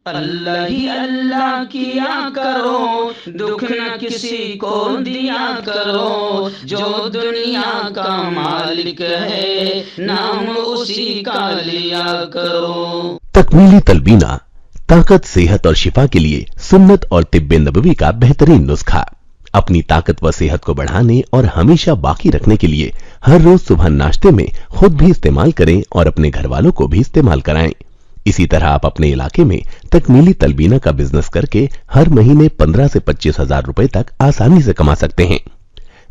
اللہ ہی اللہ کیا کرو، دکھ نہ کسی کو دیا کرو، جو دنیا کا مالک ہے نام اسی کا لیا کرو۔ تکمیلی تلبینہ طاقت، صحت اور شفا کے لیے سنت اور طب نبوی کا بہترین نسخہ۔ اپنی طاقت و صحت کو بڑھانے اور ہمیشہ باقی رکھنے کے لیے ہر روز صبح ناشتے میں خود بھی استعمال کریں اور اپنے گھر والوں کو بھی استعمال کرائیں۔ اسی طرح آپ اپنے علاقے میں تکمیلی تلبینہ کا بزنس کر کے ہر مہینے 15 سے 25 ہزار روپے تک آسانی سے کما سکتے ہیں۔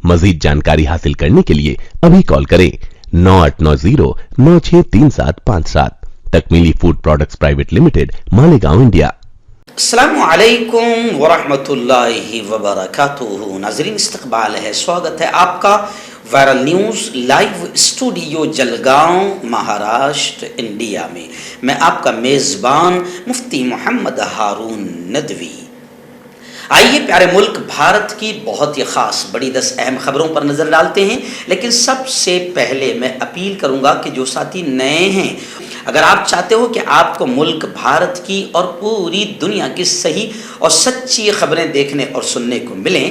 مزید جانکاری حاصل کرنے کے لیے ابھی کال کریں 9890963757۔ Takmeeli food products private limited, Malegaon, India. السلام علیکم ورحمۃ اللہ وبرکاتہ۔ ناظرین، استقبال ہے، سواگت ہے آپ کا viral news live studio Jalgaon, Maharashtra, India میں۔ میں آپ کا میزبان مفتی محمد ہارون ندوی۔ آئیے پیارے ملک بھارت کی بہت ہی خاص بڑی 10 اہم خبروں پر نظر ڈالتے ہیں، لیکن سب سے پہلے میں اپیل کروں گا کہ جو ساتھی نئے ہیں، اگر آپ چاہتے ہو کہ آپ کو ملک بھارت کی اور پوری دنیا کی صحیح اور سچی خبریں دیکھنے اور سننے کو ملیں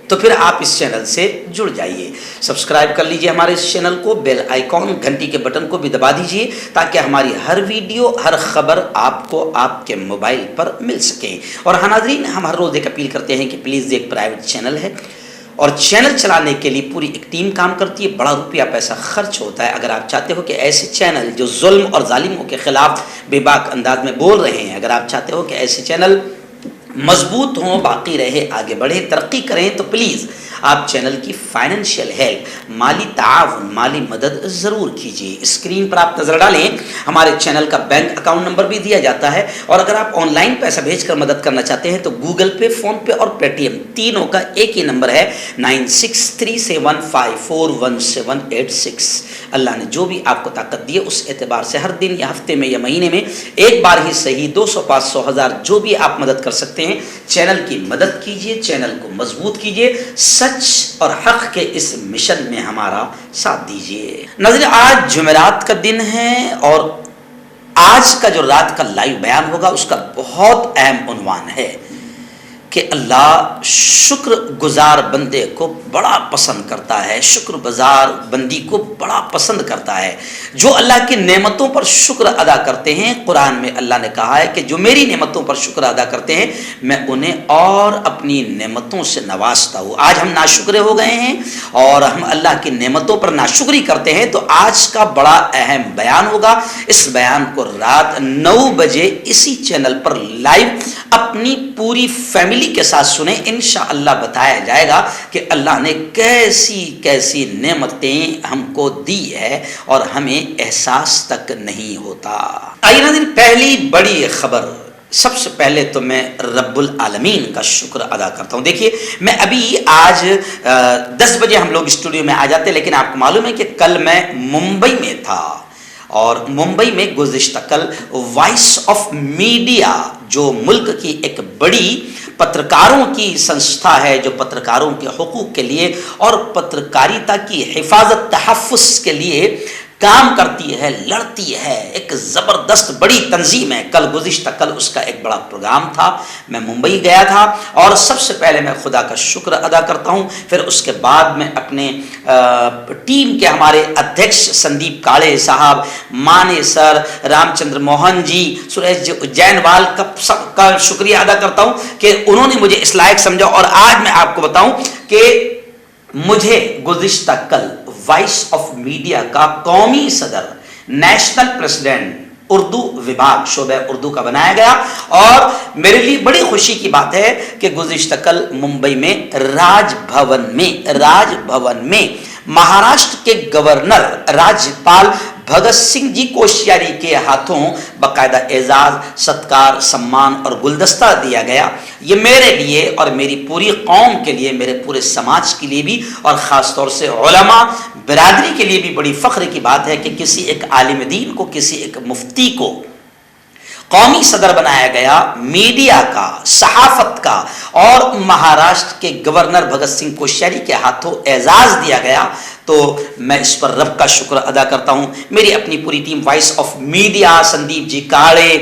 تو پھر آپ اس چینل سے جڑ جائیے۔ سبسکرائب کر لیجئے ہمارے اس چینل کو، بیل آئیکن گھنٹی کے بٹن کو بھی دبا دیجئے تاکہ ہماری ہر ویڈیو، ہر خبر آپ کو آپ کے موبائل پر مل سکے۔ اور ہاں ناظرین، ہم ہر روز ایک اپیل کرتے ہیں کہ پلیز ایک پرائیویٹ چینل ہے اور چینل چلانے کے لیے پوری ایک ٹیم کام کرتی ہے، بڑا روپیہ پیسہ خرچ ہوتا ہے۔ اگر آپ چاہتے ہو کہ ایسے چینل جو ظلم اور ظالموں کے خلاف بے باک انداز میں بول رہے ہیں، اگر آپ چاہتے ہو کہ ایسے چینل مضبوط ہوں، باقی رہے، آگے بڑھے، ترقی کریں، تو پلیز آپ چینل کی فائنینشیل ہیلپ، مالی تعاون، مالی مدد ضرور کیجیے۔ اسکرین پر آپ نظر ڈالیں، ہمارے چینل کا بینک اکاؤنٹ نمبر بھی دیا جاتا ہے، اور اگر آپ آن لائن پیسہ بھیج کر مدد کرنا چاہتے ہیں تو گوگل پے، فون پے اور پے ٹی ایم تینوں کا ایک ہی نمبر ہے 9637541786۔ اللہ نے جو بھی آپ کو طاقت دی ہے اس اعتبار سے ہر دن یا ہفتے میں یا مہینے میں ایک بار ہی صحیح 200، 500، 1000 جو بھی آپ مدد کر سکتے ہیں، چینل کی مدد کیجیے، چینل کو مضبوط کیجیے، سچ اور حق کے اس مشن میں ہمارا ساتھ دیجیے۔ ناظرین، آج جمعرات کا دن ہے اور آج کا جو رات کا لائیو بیان ہوگا اس کا بہت اہم عنوان ہے کہ اللہ شکر گزار بندے کو بڑا پسند کرتا ہے، شکر گزار بندی کو بڑا پسند کرتا ہے۔ جو اللہ کی نعمتوں پر شکر ادا کرتے ہیں، قرآن میں اللہ نے کہا ہے کہ جو میری نعمتوں پر شکر ادا کرتے ہیں میں انہیں اور اپنی نعمتوں سے نوازتا ہوں۔ آج ہم ناشکرے ہو گئے ہیں اور ہم اللہ کی نعمتوں پر ناشکری کرتے ہیں، تو آج کا بڑا اہم بیان ہوگا۔ اس بیان کو رات 9 بجے اسی چینل پر لائیو اپنی پوری فیملی کے ساتھ سنیں، انشاءاللہ بتایا جائے گا کہ اللہ نے کیسی کیسی نعمتیں ہم کو دی ہے اور ہمیں احساس تک نہیں ہوتا۔ آئیے ناظرین، پہلی بڑی خبر، سب سے پہلے تو میں رب العالمین کا شکر ادا کرتا ہوں۔ دیکھیے، میں ابھی آج 10 بجے ہم لوگ اسٹوڈیو میں آ جاتے، لیکن آپ کو معلوم ہے کہ کل میں ممبئی میں تھا، اور ممبئی میں گزشتہ کل وائس آف میڈیا جو ملک کی ایک بڑی پترکاروں کی سنستھا ہے، جو پترکاروں کے حقوق کے لیے اور پترکاریتا کی حفاظت تحفظ کے لیے کام کرتی ہے، لڑتی ہے، ایک زبردست بڑی تنظیم ہے۔ گزشتہ کل اس کا ایک بڑا پروگرام تھا، میں ممبئی گیا تھا، اور سب سے پہلے میں خدا کا شکر ادا کرتا ہوں، پھر اس کے بعد میں اپنے ٹیم کے ہمارے ادھیکش سندیپ کاڑے صاحب، مانے سر، رام چندر موہن جی، سریش جین وال کا شکریہ ادا کرتا ہوں کہ انہوں نے مجھے اس لائق سمجھا۔ اور آج میں آپ کو بتاؤں کہ مجھے گزشتہ کل وائس آف میڈیا کا قومی صدر، نیشنل پریزیڈنٹ اردو وبھاگ شعبہ اردو کا بنایا گیا، اور میرے لیے بڑی خوشی کی بات ہے کہ گزشتہ کل ممبئی میں راج بھون میں مہاراشٹر کے گورنر راجپال بھگت سنگھ جی کوشیاری کے ہاتھوں باقاعدہ اعزاز، ستکار، سمان اور گلدستہ دیا گیا۔ یہ میرے لیے اور میری پوری قوم کے لیے، میرے پورے سماج کے لیے بھی، اور خاص طور سے علماء برادری کے لیے بھی بڑی فخر کی بات ہے کہ کسی ایک عالم دین کو، کسی ایک مفتی کو قومی صدر بنایا گیا، میڈیا کا، صحافت کا، اور مہاراشٹر کے گورنر بھگت سنگھ کوشیاری کے ہاتھوں اعزاز دیا گیا۔ تو میں اس پر رب کا شکر ادا کرتا ہوں. میری اپنی پوری team voice of media, Sandeep ji Kade,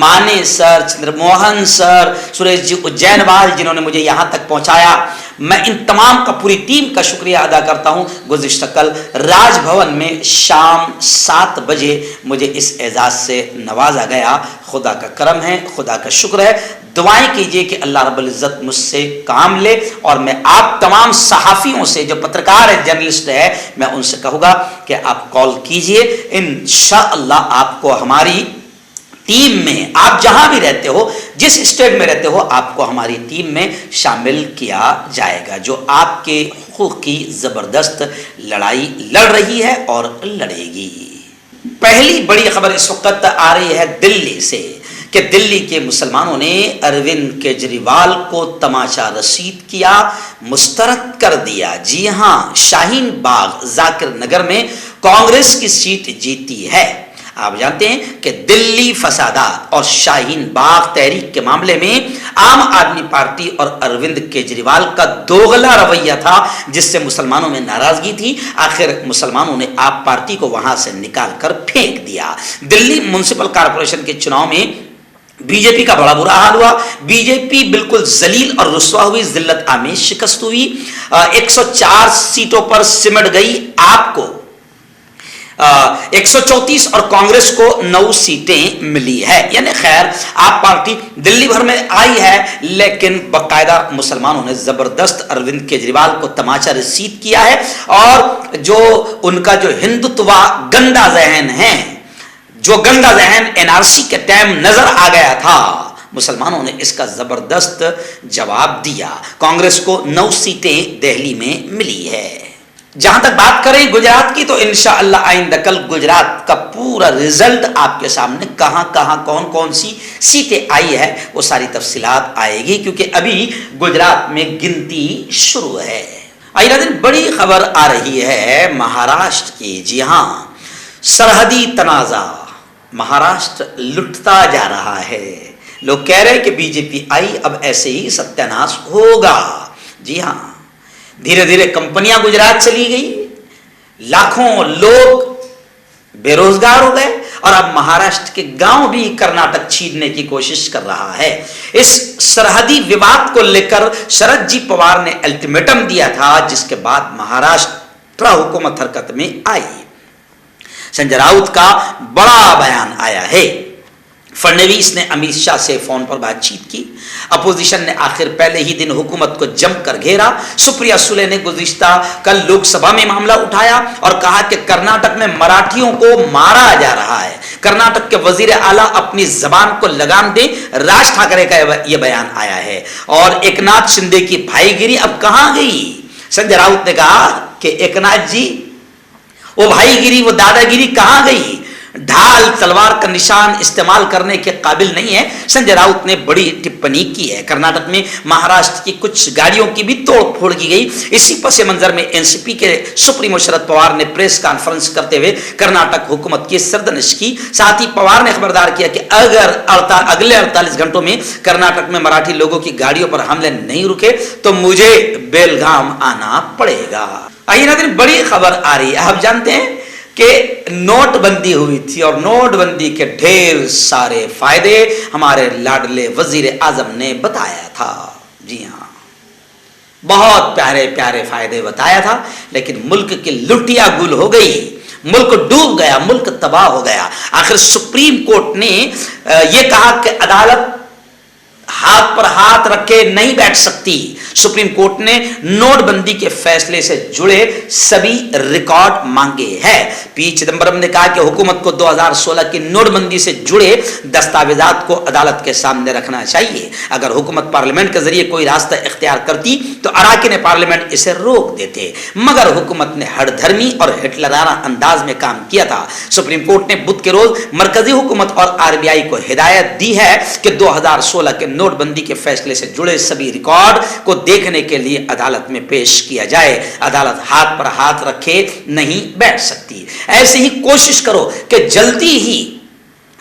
Mane sir, Chandra Mohan سر، سریش جی اجین وال جنہوں نے مجھے یہاں تک پہنچایا، میں ان تمام کا پوری ٹیم کا شکریہ ادا کرتا ہوں. گزشتہ کل راج بھون میں شام 7 بجے مجھے اس اعزاز سے نوازا گیا. خدا کا کرم ہے، خدا کا شکر ہے. دعائیں کیجئے کہ اللہ رب العزت مجھ سے کام لے، اور میں آپ تمام صحافیوں سے، جو پترکار ہے، جرنلسٹ ہے، میں ان سے کہوں گا کہ آپ کال کیجئے. انشاءاللہ آپ کو ہماری ٹیم میں، آپ جہاں بھی رہتے ہو، جس اسٹیٹ میں رہتے ہو، آپ کو ہماری ٹیم میں شامل کیا جائے گا، جو آپ کے حقوق کی زبردست لڑائی لڑ رہی ہے اور لڑے گی. پہلی بڑی خبر اس وقت آ رہی ہے دلی سے کہ دلی کے مسلمانوں نے اروند کیجریوال کو تماشا رسید کیا، مسترد کر دیا. جی ہاں، شاہین باغ ذاکر نگر میں کانگریس کی سیٹ جیتی ہے. آپ جانتے ہیں کہ دلی فسادات اور شاہین باغ تحریک کے معاملے میں عام آدمی پارٹی اور اروند کیجریوال کا دوغلا رویہ تھا، جس سے مسلمانوں میں ناراضگی تھی. آخر مسلمانوں نے آپ پارٹی کو وہاں سے نکال کر پھینک دیا. دلی میونسپل کارپوریشن کے چناؤ میں بی جے پی کا بڑا برا حال ہوا. بی جے پی بالکل ذلیل اور رسوا ہوئی، ذلت آمیز شکست ہوئی. 104 سیٹوں پر سمٹ گئی. آپ کو 134 اور کانگریس کو 9 سیٹیں ملی ہے. یعنی خیر، آپ پارٹی دلی بھر میں آئی ہے، لیکن باقاعدہ مسلمانوں نے زبردست اروند کیجریوال کو تماشا رسید کیا ہے. اور جو ان کا جو ہندوتوا گندا ذہن ہے، جو گندا ذہن NRC کے ٹائم نظر آ گیا تھا، مسلمانوں نے اس کا زبردست جواب دیا. کانگریس کو 9 سیٹیں دہلی میں ملی ہے. جہاں تک بات کریں گجرات کی، تو انشاءاللہ آئندہ کل گجرات کا پورا رزلٹ آپ کے سامنے، کہاں کہاں کون کون سی سیٹیں آئی ہے، وہ ساری تفصیلات آئے گی، کیونکہ ابھی گجرات میں گنتی شروع ہے. آئندہ دن بڑی خبر آ رہی ہے مہاراشٹر کی. جی ہاں، سرحدی تنازع مہاراشٹر لٹتا جا رہا ہے. لوگ کہہ رہے ہیں کہ بی جے پی آئی اب ایسے ہی ستیاناش ہوگا. جی ہاں، دھیرے دھیرے کمپنیاں گجرات چلی گئی، لاکھوں لوگ بے روزگار ہو گئے، اور اب مہاراشٹر کے گاؤں بھی کرناٹک چھیننے کی کوشش کر رہا ہے. اس سرحدی وواد کو لے کر شرد جی پوار نے الٹیمیٹم دیا تھا، جس کے بعد مہاراشٹر حکومت حرکت میں آئی. سنجے راؤت کا بڑا بیان آیا ہے. فڑنویس نے امت شاہ سے فون پر بات چیت کی. اپوزیشن نے آخر پہلے ہی دن حکومت کو جم کر گھیرا. سپریا سولے نے گزشتہ کل لوک سبھا میں معاملہ اٹھایا اور کہا کہ کرناٹک میں مراٹھیوں کو مارا جا رہا ہے. کرناٹک کے وزیر اعلیٰ اپنی زبان کو لگام دیں، راج ٹھاکرے کا یہ بیان آیا ہے. اور ایکناتھ شندے کی بھائی گیری اب کہاں گئی؟ سنجے راؤت نے کہا کہ ایکناتھ جی، وہ بھائی گیری، وہ دادا گیری کہاں گئی؟ ڈھال تلوار کا نشان استعمال کرنے کے قابل نہیں ہے. سنجے راؤت نے بڑی ٹپنی کی ہے. کرناٹک میں مہاراشٹر کی کچھ گاڑیوں کی بھی توڑ پھوڑ کی گئی. اسی پس منظر میں NCP کے سپریمو شرد پوار نے پریس کانفرنس کرتے ہوئے کرناٹک حکومت کی سردنش کی. ساتھ ہی پوار نے خبردار کیا کہ اگر اگلے 48 گھنٹوں میں کرناٹک میں مراٹھی لوگوں کی گاڑیوں پر حملے نہیں رکے تو مجھے بیلگام آنا پڑے گا. آئیے ناظرین، بڑی خبر آ رہی ہے. آپ جانتے ہیں کہ نوٹ بندی ہوئی تھی، اور نوٹ بندی کے ڈھیر سارے فائدے ہمارے لاڈلے وزیر اعظم نے بتایا تھا. جی ہاں، بہت پیارے پیارے فائدے بتایا تھا، لیکن ملک کی لٹیا گل ہو گئی، ملک ڈوب گیا، ملک تباہ ہو گیا. آخر سپریم کورٹ نے یہ کہا کہ عدالت ہاتھ پر ہاتھ رکھے نہیں بیٹھ سکتی. سپریم کورٹ نے نوٹ بندی کے فیصلے سے جڑے سبھی ریکارڈ مانگے ہیں. پی چدمبرم نے کہا کہ حکومت کو 2016 کی نوٹ بندی سے جڑے دستاویزات کو عدالت کے سامنے رکھنا چاہیے. اگر حکومت پارلیمنٹ کے ذریعے کوئی راستہ اختیار کرتی تو اراکین پارلیمنٹ اسے روک دیتے، مگر حکومت نے ہر دھرمی اور ہٹلرانہ انداز میں کام کیا تھا. سپریم کورٹ نے بدھ کے روز مرکزی حکومت اور RBI کو ہدایت دی ہے کہ 2016 کے نوٹ بندی کے فیصلے سے جڑے سبھی ریکارڈ کو دیکھنے کے لیے عدالت میں پیش کیا جائے. عدالت ہاتھ پر ہاتھ رکھے نہیں بیٹھ سکتی. ایسے ہی کوشش کرو کہ جلدی ہی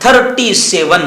37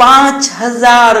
5,000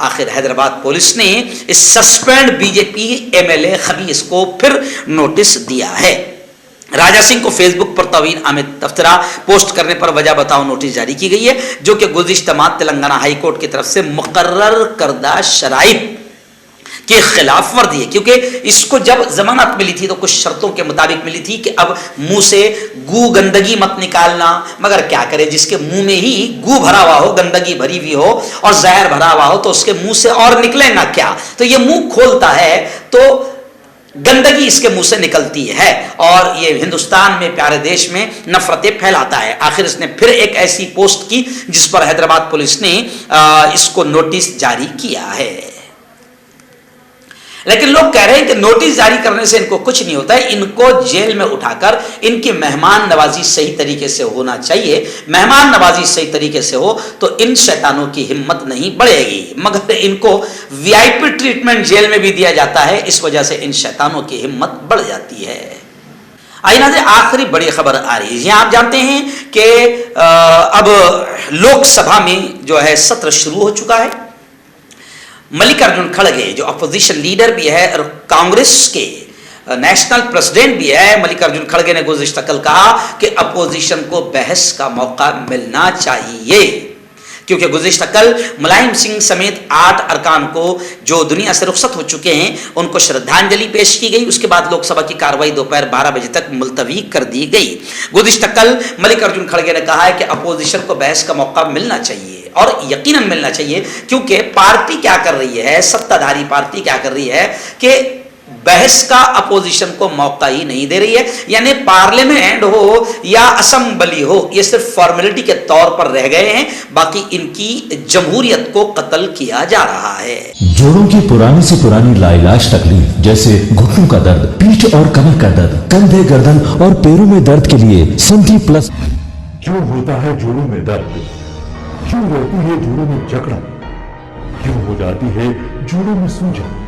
آخر حیدرآباد پولیس نے اس سسپینڈ بی جے پی MLA خبیث کو پھر نوٹس دیا ہے. راجہ سنگھ کو فیس بک پر توہین آمیز تبصرہ پوسٹ کرنے پر وجہ بتاؤ نوٹس جاری کی گئی ہے، جو کہ گزشتہ ماہ تلنگانہ ہائی کورٹ کی طرف سے مقرر کردہ شرائط کے خلاف ورزی ہے، کیونکہ اس کو جب ضمانت ملی تھی تو کچھ شرطوں کے مطابق ملی تھی کہ اب منہ سے گندگی مت نکالنا، مگر کیا کرے جس کے منہ میں ہی گو بھرا ہوا ہو، گندگی بھری ہوئی ہو اور زہر بھرا ہوا ہو تو اس کے منہ سے اور نکلے گا کیا؟ تو یہ منہ کھولتا ہے تو گندگی اس کے منہ سے نکلتی ہے اور یہ ہندوستان میں پیارے دیش میں نفرتیں پھیلاتا ہے. آخر اس نے پھر ایک ایسی پوسٹ کی جس پر حیدرآباد پولیس نے اس کو نوٹس جاری کیا ہے. لیکن لوگ کہہ رہے ہیں کہ نوٹس جاری کرنے سے ان کو کچھ نہیں ہوتا ہے، ان کو جیل میں اٹھا کر ان کی مہمان نوازی صحیح طریقے سے ہونا چاہیے. مہمان نوازی صحیح طریقے سے ہو تو ان شیطانوں کی ہمت نہیں بڑھے گی، مگر ان کو VIP ٹریٹمنٹ جیل میں بھی دیا جاتا ہے، اس وجہ سے ان شیطانوں کی ہمت بڑھ جاتی ہے. آئیے ناظرین، آخری بڑی خبر آ رہی ہے. آپ جانتے ہیں کہ اب لوک سبھا میں جو ہے سطر شروع ہو چکا ہے. ملک ارجن کھڑگے جو اپوزیشن لیڈر بھی ہے اور کانگریس کے نیشنل پریزیڈنٹ بھی ہے، ملک ارجن کھڑگے نے گزشتہ کل کہا کہ اپوزیشن کو بحث کا موقع ملنا چاہیے، کیونکہ گزشتہ کل ملائم سنگھ سمیت 8 ارکان کو جو دنیا سے رخصت ہو چکے ہیں ان کو شردھانجلی پیش کی گئی. اس کے بعد لوک سبھا کی کارروائی دوپہر 12 بجے تک ملتوی کر دی گئی. گزشتہ کل ملک ارجن کھڑگے نے کہا ہے کہ اپوزیشن کو بحث کا موقع ملنا چاہیے اور یقیناً ملنا چاہیے، کیونکہ پارٹی کیا کر رہی ہے، ستہ دھاری پارٹی کیا کر رہی ہے کہ بحث کا اپوزیشن کو موقع ہی نہیں دے رہی ہے. یعنی پارلیمنٹ ہو یا اسمبلی ہو، یہ صرف فارمیلٹی کے طور پر رہ گئے ہیں، باقی ان کی جمہوریت کو قتل کیا جا رہا ہے. جوڑوں کی پرانی سے پرانی لاعلاج تکلیف جیسے گھٹنوں کا درد، پیٹھ اور کمر کا درد، کندھے، گردن اور پیروں میں درد کے لیے سندھی پلس. کیوں ہوتا ہے جوڑوں میں درد؟ کیوں رہتی ہے جوڑوں میں جکڑن؟ کیوں ہو جاتی ہے جوڑوں میں سوجن؟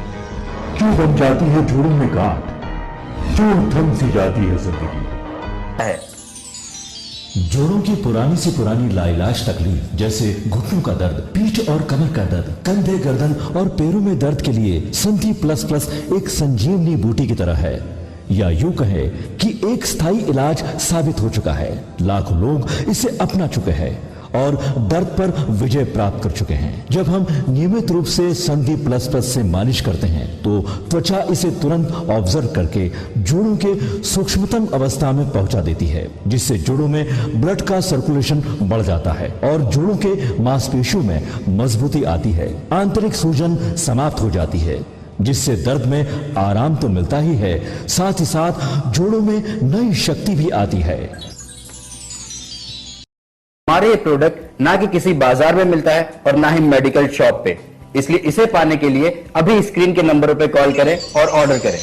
کیوں بن جاتی ہے جوڑوں میں گاٹھ؟ کیوں تھم سی جاتی ہے زندگی؟ جوڑوں کی پرانی سے پرانی لاعلاج تکلیف جیسے گھٹنوں کا درد، پیٹھ اور کمر کا درد، کندھے، گردن اور پیروں میں درد کے لیے سندھی پلس پلس ایک سنجیونی بوٹی کی طرح ہے، یا یوں کہے کہ ایک ستھائی علاج ثابت ہو چکا ہے. لاکھوں لوگ اسے اپنا چکے ہیں اور درد پر وجے پراپت کر چکے ہیں. جب ہم نیمت روپ سے سندھی پلس پلس سے مالش کرتے ہیں تو توچا اسے ترنت آبزرو کر کے جوڑوں کے سوکشمتم اوستھا میں پہنچا دیتی ہے، جس سے جوڑوں میں بلڈ کا سرکولیشن بڑھ جاتا ہے اور جوڑوں کے ماس پیشیوں میں مضبوطی آتی ہے. آنترک سوجن سماپت ہو جاتی ہے، جس سے درد میں آرام تو ملتا ہی ہے، ساتھ ہی ساتھ جوڑوں میں نئی شکتی بھی آتی ہے. ہمارے یہ پروڈکٹ نہ کہ کسی بازار میں ملتا ہے اور نہ ہی میڈیکل شاپ پہ، اس لیے اسے پانے کے لیے ابھی اسکرین کے نمبروں پہ کال کریں اور آرڈر کریں.